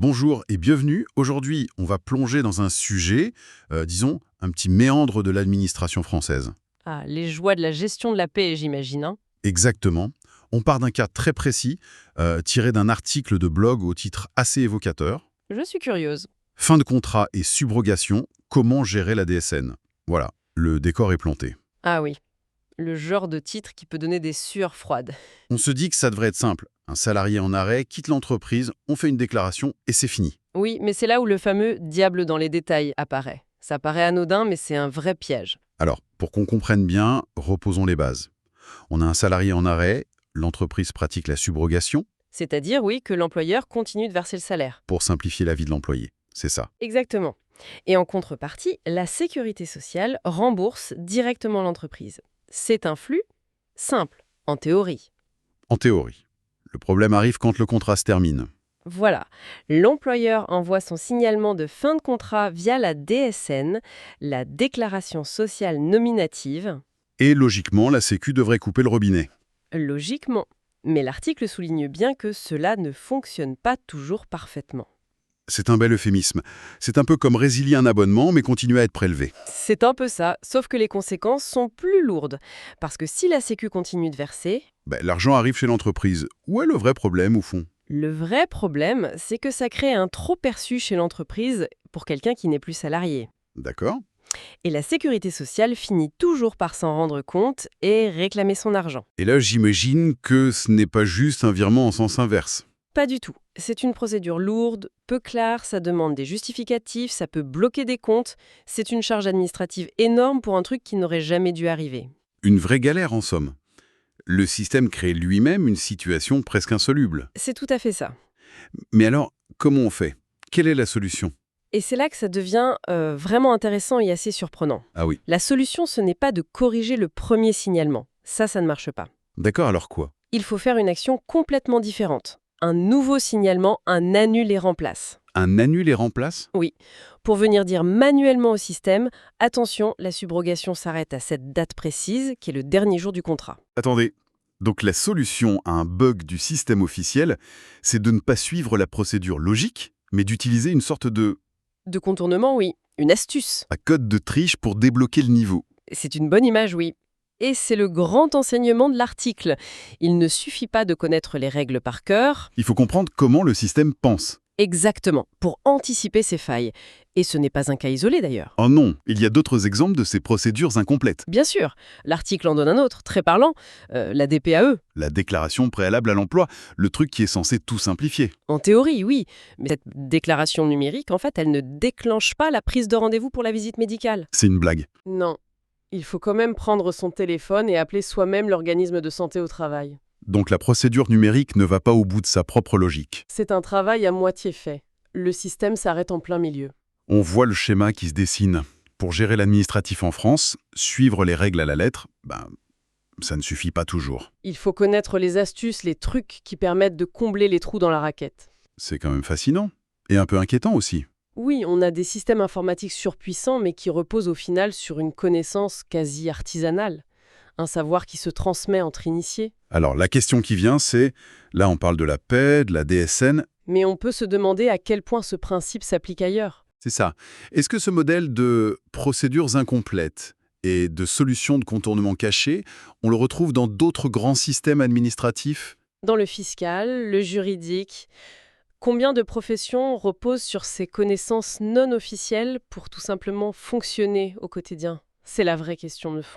Bonjour et bienvenue. Aujourd'hui, on va plonger dans un sujet, disons, un petit méandre de l'administration française. Ah, les joies de la gestion de la paix, j'imagine, hein. Exactement. On part d'un cas très précis, tiré d'un article de blog au titre assez évocateur. Je suis curieuse. Fin de contrat et subrogation, comment gérer la DSN? Voilà, le décor est planté. Ah oui, le genre de titre qui peut donner des sueurs froides. On se dit que ça devrait être simple. Un salarié en arrêt quitte l'entreprise, on fait une déclaration et c'est fini. Oui, mais c'est là où le fameux diable dans les détails apparaît. Ça paraît anodin, mais c'est un vrai piège. Alors, pour qu'on comprenne bien, reposons les bases. On a un salarié en arrêt, l'entreprise pratique la subrogation C'est-à-dire, oui, que l'employeur continue de verser le salaire. pour simplifier la vie de l'employé. C'est ça. Exactement. Et en contrepartie, la sécurité sociale rembourse directement l'entreprise. C'est un flux simple, en théorie. En théorie. Le problème arrive quand le contrat se termine. Voilà, l'employeur envoie son signalement de fin de contrat via la DSN, la déclaration sociale nominative, Et logiquement, la Sécu devrait couper le robinet. logiquement. Mais l'article souligne bien que cela ne fonctionne pas toujours parfaitement. C'est un bel euphémisme. C'est un peu comme résilier un abonnement, mais continuer à être prélevé. C'est un peu ça, sauf que les conséquences sont plus lourdes. Parce que si la Sécu continue de verser, L'argent arrive chez l'entreprise. Où est le vrai problème, au fond? le vrai problème, c'est que ça crée un trop perçu chez l'entreprise pour quelqu'un qui n'est plus salarié. D'accord. Et la sécurité sociale finit toujours par s'en rendre compte et réclamer son argent. Et là, j'imagine que ce n'est pas juste un virement en sens inverse. Pas du tout. C'est une procédure lourde, peu claire, ça demande des justificatifs, ça peut bloquer des comptes. C'est une charge administrative énorme pour un truc qui n'aurait jamais dû arriver. Une vraie galère, en somme. Le système crée lui-même une situation presque insoluble. C'est tout à fait ça. Mais alors, comment on fait? Quelle est la solution? Et c'est là que ça devient vraiment intéressant et assez surprenant. Ah oui. La solution, ce n'est pas de corriger le premier signalement. Ça ne marche pas. D'accord, alors quoi? Il faut faire une action complètement différente. Un nouveau signalement, un annule et remplace. Un annule et remplace? Oui, pour venir dire manuellement au système, attention, la subrogation s'arrête à cette date précise, qui est le dernier jour du contrat. Attendez. Donc la solution à un bug du système officiel, c'est de ne pas suivre la procédure logique, mais d'utiliser une sorte De contournement, oui. Une astuce. à code de triche pour débloquer le niveau. C'est une bonne image, oui. Et c'est le grand enseignement de l'article. Il ne suffit pas de connaître les règles par cœur. Il faut comprendre comment le système pense. Exactement, pour anticiper ces failles. Et ce n'est pas un cas isolé d'ailleurs. Oh non, il y a d'autres exemples de ces procédures incomplètes. Bien sûr, l'article en donne un autre, très parlant, la DPAE. La déclaration préalable à l'emploi, le truc qui est censé tout simplifier. En théorie, oui, mais cette déclaration numérique, en fait, elle ne déclenche pas la prise de rendez-vous pour la visite médicale. C'est une blague. Non, il faut quand même prendre son téléphone et appeler soi-même l'organisme de santé au travail. Donc la procédure numérique ne va pas au bout de sa propre logique. C'est un travail à moitié fait. Le système s'arrête en plein milieu. On voit le schéma qui se dessine. Pour gérer l'administratif en France, suivre les règles à la lettre, ça ne suffit pas toujours. Il faut connaître les astuces, les trucs qui permettent de combler les trous dans la raquette. C'est quand même fascinant. Et un peu inquiétant aussi. Oui, on a des systèmes informatiques surpuissants, mais qui reposent au final sur une connaissance quasi artisanale. Un savoir qui se transmet entre initiés. Alors la question qui vient, c'est, là on parle de la paix, de la DSN, Mais on peut se demander à quel point ce principe s'applique ailleurs. c'est ça. Est-ce que ce modèle de procédures incomplètes et de solutions de contournement cachées, on le retrouve dans d'autres grands systèmes administratifs? Dans le fiscal, le juridique, combien de professions reposent sur ces connaissances non officielles pour tout simplement fonctionner au quotidien? C'est la vraie question de fond.